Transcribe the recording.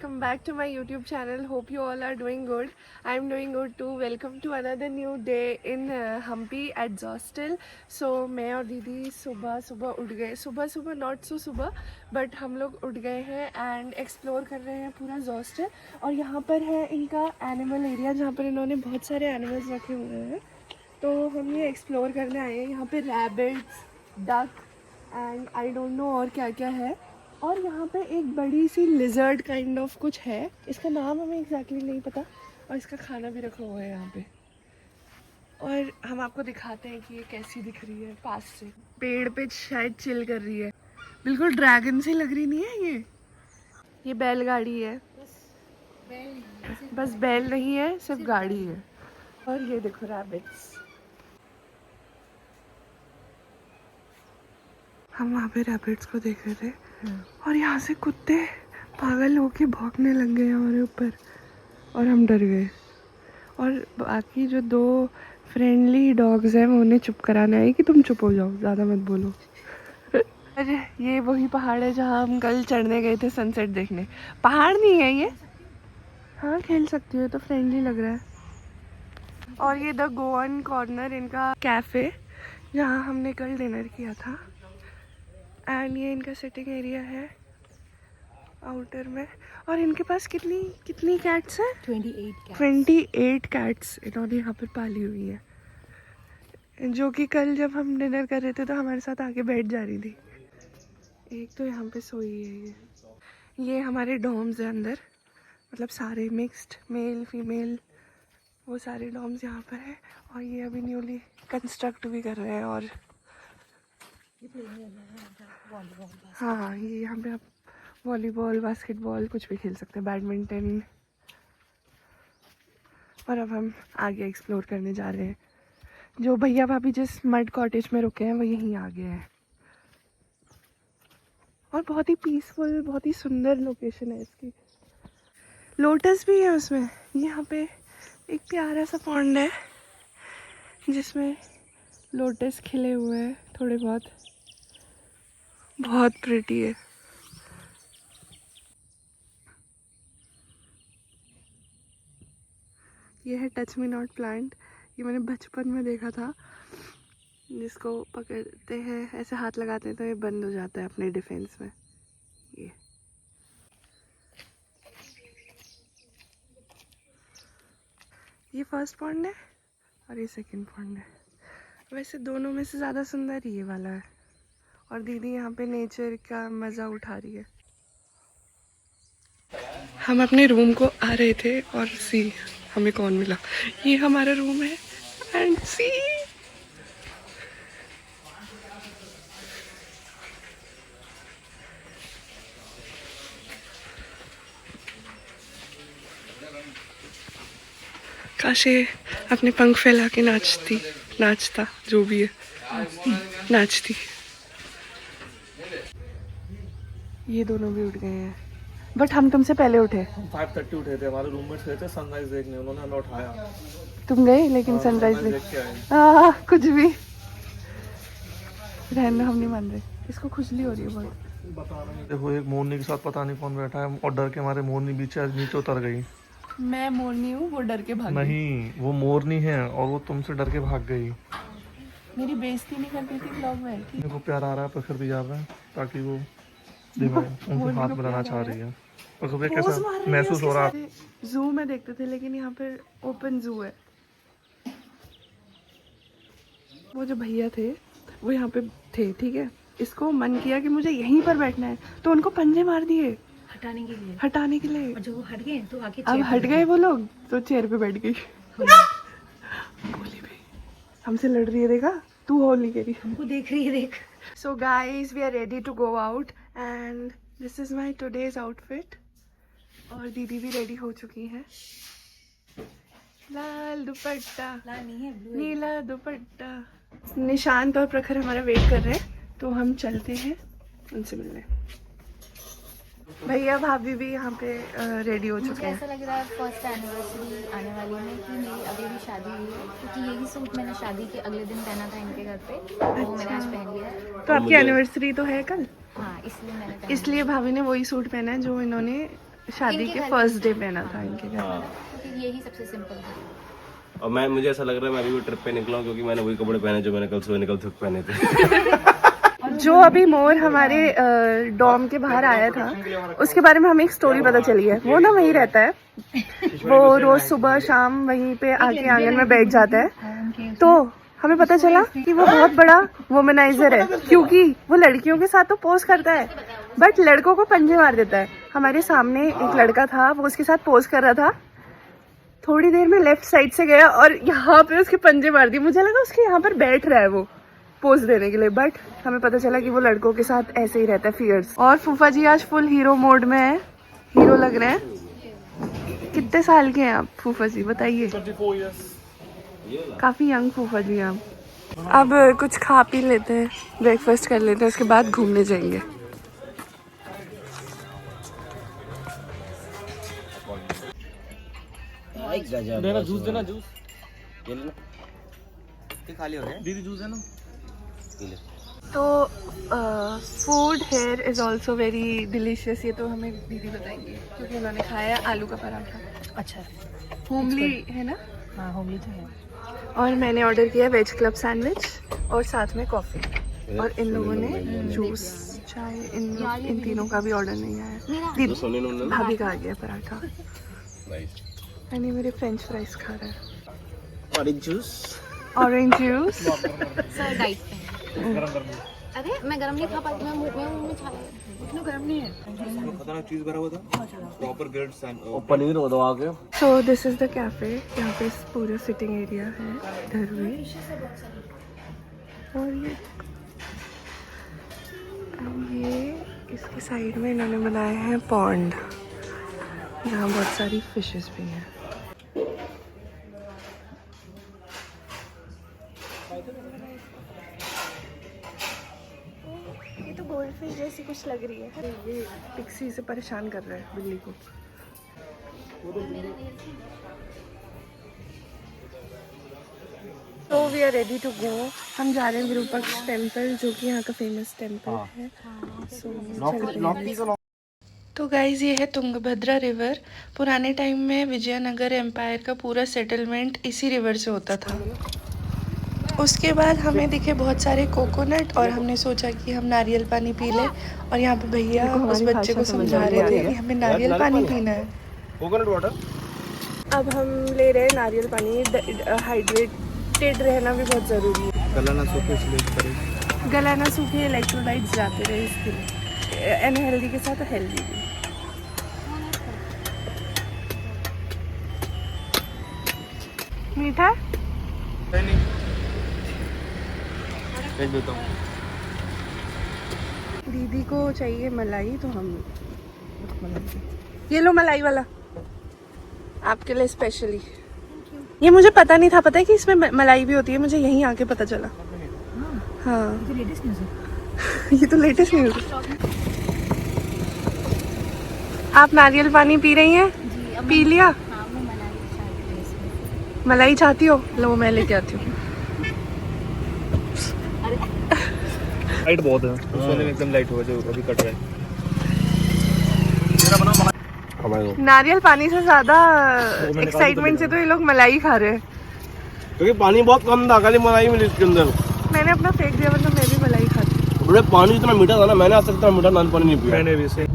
welcome back to my YouTube channel. Hope you all are doing good. I am doing good too. Welcome to another new day in Hampi at Zostel. So मैं और दीदी सुबह सुबह उठ गए. सुबह not so सुबह, but हम लोग उठ गए हैं and explore कर रहे हैं पूरा Zostel. और यहाँ पर है इनका animal area जहाँ पर इन्होंने बहुत सारे animals रखे हुए हैं. तो हम ये explore करने आए हैं. यहाँ पे rabbits, duck and I don't know और क्या क्या है. और यहाँ पे एक बड़ी सी लिजर्ड काइंड ऑफ कुछ है, इसका नाम हमें एग्जैक्टली नहीं पता. और इसका खाना भी रखा हुआ है यहाँ पे. और हम आपको दिखाते हैं कि ये कैसी दिख रही है पास से. पेड़ पे शायद चिल कर रही है. बिल्कुल ड्रैगन सी लग रही नहीं है ये बैलगाड़ी है. बस बैल नहीं है, सिर्फ गाड़ी है. और ये देखो रैबिट्स. हम वहाँ पे रैबिट्स को देख रहे थे और यहाँ से कुत्ते पागल होके भौंकने लग गए हमारे ऊपर और हम डर गए. और बाकी जो दो फ्रेंडली डॉग्स हैं वो उन्हें चुप कराने आए कि तुम चुप हो जाओ, ज़्यादा मत बोलो. अरे ये वही पहाड़ है जहाँ हम कल चढ़ने गए थे सनसेट देखने. पहाड़ नहीं है ये. हाँ खेल सकती हो, तो फ्रेंडली लग रहा है. और ये द गोवन कॉर्नर इनका कैफ़े जहाँ हमने कल डिनर किया था. एंड ये इनका सिटिंग एरिया है आउटर में. और इनके पास कितनी कैट्स हैं? 28 कैट्स इन्होंने यहाँ पर पाली हुई है. जो कि कल जब हम डिनर कर रहे थे तो हमारे साथ आके बैठ जा रही थी. एक तो यहाँ पे सोई है ये हमारे डॉम्स हैं अंदर, मतलब सारे मिक्स्ड मेल फीमेल वो सारे डॉम्स यहाँ पर है. और ये अभी न्यूली कंस्ट्रक्ट भी कर रहे हैं. और हाँ ये यहाँ पे आप वॉलीबॉल बास्केटबॉल कुछ भी खेल सकते हैं, बैडमिंटन. और अब हम आगे एक्सप्लोर करने जा रहे हैं. जो भैया भाभी जिस मड कॉटेज में रुके हैं वो यहीं आगे हैं. और बहुत ही पीसफुल, बहुत ही सुंदर लोकेशन है इसकी. लोटस भी है उसमें. यहाँ पे एक प्यारा सा पॉन्ड है जिसमें लोटस खिले हुए हैं थोड़े बहुत. बहुत प्रिटी है. ये है टच मी नॉट प्लांट. ये मैंने बचपन में देखा था. जिसको पकड़ते हैं ऐसे हाथ लगाते हैं तो ये बंद हो जाता है अपने डिफेंस में. ये फर्स्ट पॉन्ड है और ये सेकंड पॉन्ड है. वैसे दोनों में से ज़्यादा सुंदर ये वाला है. और दीदी यहाँ पे नेचर का मज़ा उठा रही है. हम अपने रूम को आ रहे थे और सी हमें कौन मिला. ये हमारा रूम है एंड सी काश ये अपने पंख फैला के नाचता जो भी है नाचती. ये दोनों भी उठ गए हैं बट हम तुमसे पहले उठे. 5:30 उठे थे. हमारे रूममेट्स गए थे सनराइज देखने, उन्होंने हमें उठाया. तुम गए लेकिन सनराइज देख के आए. कुछ भी रहना, हम नहीं मान रहे. इसको खुजली हो रही है बहुत. बता रहे हैं देखो एक मोरनी के साथ पता नहीं कौन बैठा है और डर के हमारे मोरनी नीचे उतर गई. मैं मोरनी हूँ, वो डर के भाग गई. नहीं वो मोरनी है और वो तुमसे डर के भाग गई. मेरी बेइज्जती नहीं करती थी ब्लॉग में. मेरे को प्यार आ रहा है पर फिर भी जा रहा है ताकि वो देखो उनसे हाथ मिलाना चाह रही है. और सुबह कैसा महसूस हो रहा है? जू में देखते थे लेकिन यहाँ पे ओपन जू है. वो जो भैया थे वो यहाँ पे थे, ठीक है. इसको मन किया कि मुझे यहीं पर बैठना है तो उनको पंजे मार दिए हटाने के लिए. और जब वो हट गए तो आके अब हट गए वो लोग तो चेयर पे बैठ गई. होली भी हमसे लड़ रही है. देखा तू होली कह रही, हमको देख रही है. देख. So guys, we are ready to go out and this is my today's outfit. और दीदी भी रेडी हो चुकी है. लाल दुपट्टा, लाल नहीं है, ब्लू है. नीला दुपट्टा. निशांत और प्रखर हमारा वेट कर रहे हैं तो हम चलते हैं उनसे मिलने. भैया भाभी भी यहाँ पे रेडी हो मुझे चुके हैं. ऐसा लग रहा है फर्स्ट एनिवर्सरी आने वाली है कि मेरी अभी भी शादी हुई है, क्योंकि यही सूट मैंने शादी के अगले दिन पहना था इनके घर पे. वो मैंने आज पहन लिया है. तो आपकी एनिवर्सरी तो है कल, हाँ इसलिए मैंने पहना. इसलिए भाभी ने वही सूट पहना है जो इन्होंने शादी इनके के घर फर्स्ट डे पहना था इनके घर। क्योंकि यही सबसे सिंपल था। और मुझे ऐसा लग रहा है मैं अभी भी ट्रिप पे निकला हूँ, क्योंकि मैंने वही कपड़े पहने जो मैंने कल सुबह निकलते वक्त पहने थे। जो अभी मोर हमारे डॉम के बाहर आया था, उसके बारे में हमें एक स्टोरी पता चली है। वो ना वहीं रहता है, वो रोज सुबह शाम वहीं पे आके आंगन में बैठ जाता है। तो हमें पता चला कि वो बहुत बड़ा वुमनाइजर है, क्योंकि वो लड़कियों के साथ तो पोज करता है बट लड़कों को पंजे मार देता है। हमारे सामने एक लड़का था, वो उसके साथ पोज कर रहा था, थोड़ी देर में लेफ्ट साइड से गया और यहाँ पे उसके पंजे मार दिए। मुझे लगा उसके यहाँ पर बैठ रहा है वो पोज देने के लिए, बट हमें पता चला कि वो लड़कों के साथ ऐसे ही रहता है, फियर्स। और फूफा जी आज फुल हीरो मोड में है, हीरो लग रहे हैं। कितने साल के हैं आप फूफा जी, बताइए? 24 years। काफी यंग फूफा जी आप। अब कुछ खा पी लेते हैं, ब्रेकफास्ट कर लेते हैं, उसके बाद घूमने जाएंगे। देना जूस, देना जूस। ये लेना, ये खाली हो गया दीदी, जूस है ना। ये ले। तो food here is also very delicious. ये तो हमें दीदी बताएंगे क्योंकि उन्होंने खाया है आलू का पराठा। अच्छा, होमली है ना? हाँ होमली तो है। और मैंने ऑर्डर किया वेज क्लब सैंडविच और साथ में कॉफ़ी। और इन लोगों ने जूस, चाय, इन तीनों का भी ऑर्डर नहीं आया। दीदी भाभी का आ गया पराठा। यानी मेरे फ्रेंच फ्राइज खा रहा है। Orange juice. Orange juice. Sir diet पे। अरे मैं गरम नहीं खा पाती, मैं मुंह में छाला इतना गरम नहीं है। खतरनाक चीज भरा हुआ था, प्रॉपर ग्रिल्ड सैंड और पनीर हो दो आगे। So this is the cafe. यहाँ पे पूरा सिटिंग एरिया है इधर में। और ये इसके साइड में इन्होंने बनाए हैं पॉन्ड, जहाँ बहुत सारी फिशेस भी हैं। ये तो गोल्ड फिश जैसी कुछ लग रही है। ये पिक्सी से परेशान कर रहा है बिल्ली को। तो we are ready to go. हम जा रहे हैं विरूपाक्ष टेम्पल, जो कि यहाँ का फेमस टेम्पल है। So, तो गाइज ये है तुंगभद्रा रिवर। पुराने टाइम में विजयनगर एम्पायर का पूरा सेटलमेंट इसी रिवर से होता था। उसके बाद हमें दिखे बहुत सारे कोकोनट और हमने सोचा कि हम नारियल पानी पी लें। और यहाँ पे भैया उस बच्चे को समझा रहे थे कि हमें नारियल पानी पीना है। Coconut water. अब हम ले रहे हैं नारियल पानी। हाइड्रेटेड रहना भी बहुत ज़रूरी है। गला ना सूखे इसलिए करें। गला ना सूखे, इलेक्ट्रोलाइट्स जाते रहे इसके लिए। अनहेल्दी के साथ हेल्दी भी। मीठा नहीं देख देता हूँ। दीदी को चाहिए मलाई, तो हम ये लो मलाई वाला आपके लिए स्पेशली। ये मुझे पता नहीं था, पता है कि इसमें मलाई भी होती है, मुझे यहीं आके पता चला। हाँ ये तो लेटेस्ट न्यूज़ है। आप नारियल पानी पी रही हैं? पी लिया? हाँ मैं मलाई चाहती हो? लो मैं लेके आती हूँ। लाइट बहुत है, सोने में एकदम लाइट हुआ जो अभी कट रहा है। नारियल पानी से ज्यादा एक्साइटमेंट से तो ये लोग मलाई खा रहे हैं। क्योंकि पानी बहुत कम था, खाली मलाई मिली इसके अंदर। मैंने अपना फेंक दिया, वरना मैं भी मलाई खाती। पानी इतना मीठा था ना, मैंने आज तक इतना मीठा नारियल पानी नहीं पिया। मैंने भी से